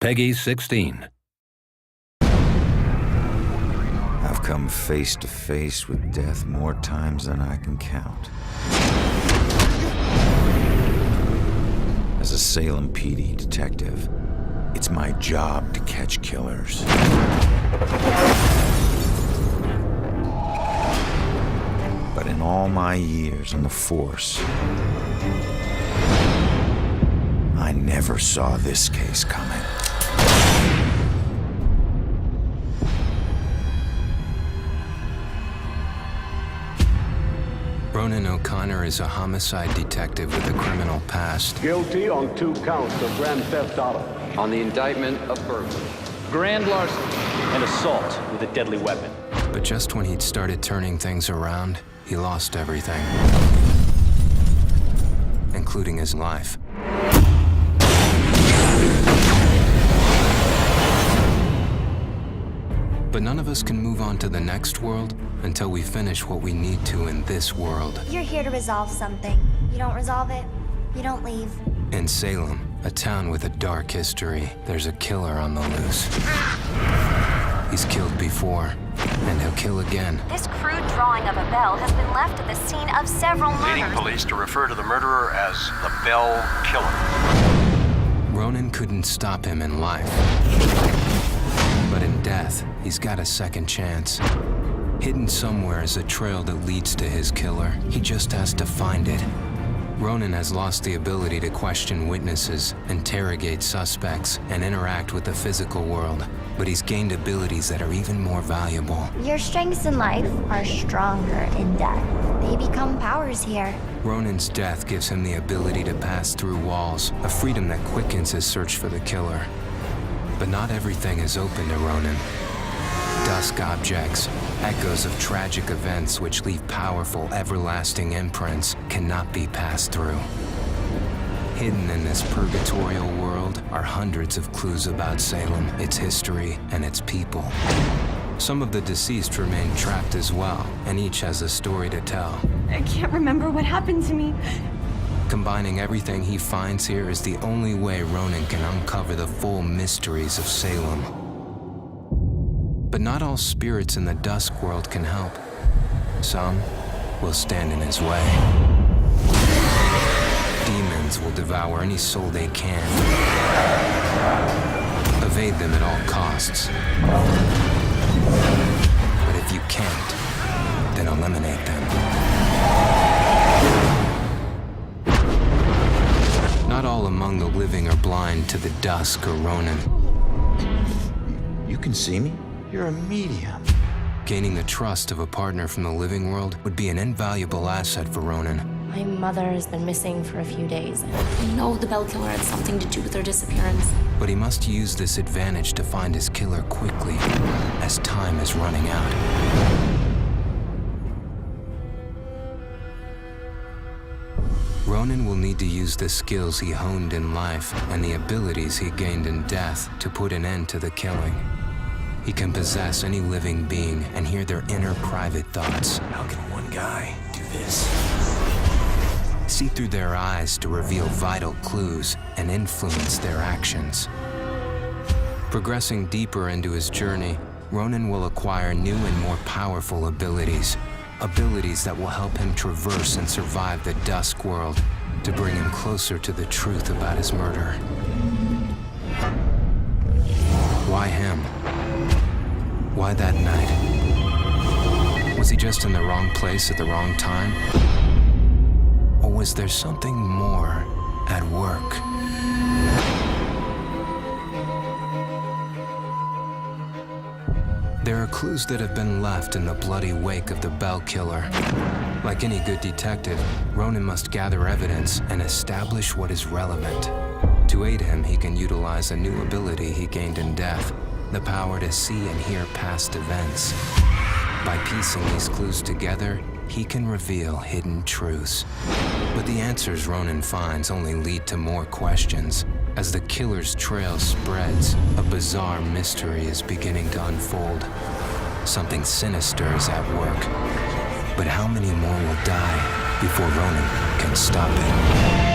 Peggy 16. I've come face to face with death more times than I can count. As a Salem PD detective, it's my job to catch killers. But in all my years on the force, I never saw this case coming. Ronan O'Connor is a homicide detective with a criminal past. Guilty on 2 counts of grand theft auto. On the indictment of burglary, grand larceny, and assault with a deadly weapon. But just when he'd started turning things around, he lost everything, including his life. But none of us can move on to the next world until we finish what we need to in this world. You're here to resolve something. You don't resolve it, you don't leave. In Salem, a town with a dark history, there's a killer on the loose. He's killed before, and he'll kill again. This crude drawing of a bell has been left at the scene of several murders. Leading police to refer to the murderer as the Bell Killer. Ronan couldn't stop him in life. But in death, he's got a second chance. Hidden somewhere is a trail that leads to his killer. He just has to find it. Ronan has lost the ability to question witnesses, interrogate suspects, and interact with the physical world. But he's gained abilities that are even more valuable. Your strengths in life are stronger in death. They become powers here. Ronan's death gives him the ability to pass through walls, a freedom that quickens his search for the killer. But not everything is open to Ronan. Dusk objects, echoes of tragic events which leave powerful, everlasting imprints, cannot be passed through. Hidden in this purgatorial world are hundreds of clues about Salem, its history, and its people. Some of the deceased remain trapped as well, and each has a story to tell. I can't remember what happened to me. Combining everything he finds here is the only way Ronan can uncover the full mysteries of Salem. But not all spirits in the dusk world can help. Some will stand in his way. Demons will devour any soul they can. Evade them at all costs. But if you can't, then eliminate them. Not all among the living are blind to the dusk or Ronan. You can see me? You're a medium. Gaining the trust of a partner from the living world would be an invaluable asset for Ronan. My mother has been missing for a few days. I know the Bell Killer had something to do with her disappearance. But he must use this advantage to find his killer quickly, as time is running out. Ronan will need to use the skills he honed in life and the abilities he gained in death to put an end to the killing. He can possess any living being and hear their inner private thoughts. How can one guy do this? See through their eyes to reveal vital clues and influence their actions. Progressing deeper into his journey, Ronan will acquire new and more powerful abilities. Abilities that will help him traverse and survive the dusk world to bring him closer to the truth about his murder. Why him? Why that night? Was he just in the wrong place at the wrong time? Or was there something more at work? There are clues that have been left in the bloody wake of the Bell Killer. Like any good detective, Ronan must gather evidence and establish what is relevant. To aid him, he can utilize a new ability he gained in death, the power to see and hear past events. By piecing these clues together, he can reveal hidden truths. But the answers Ronan finds only lead to more questions. As the killer's trail spreads, a bizarre mystery is beginning to unfold. Something sinister is at work. But how many more will die before Ronan can stop it?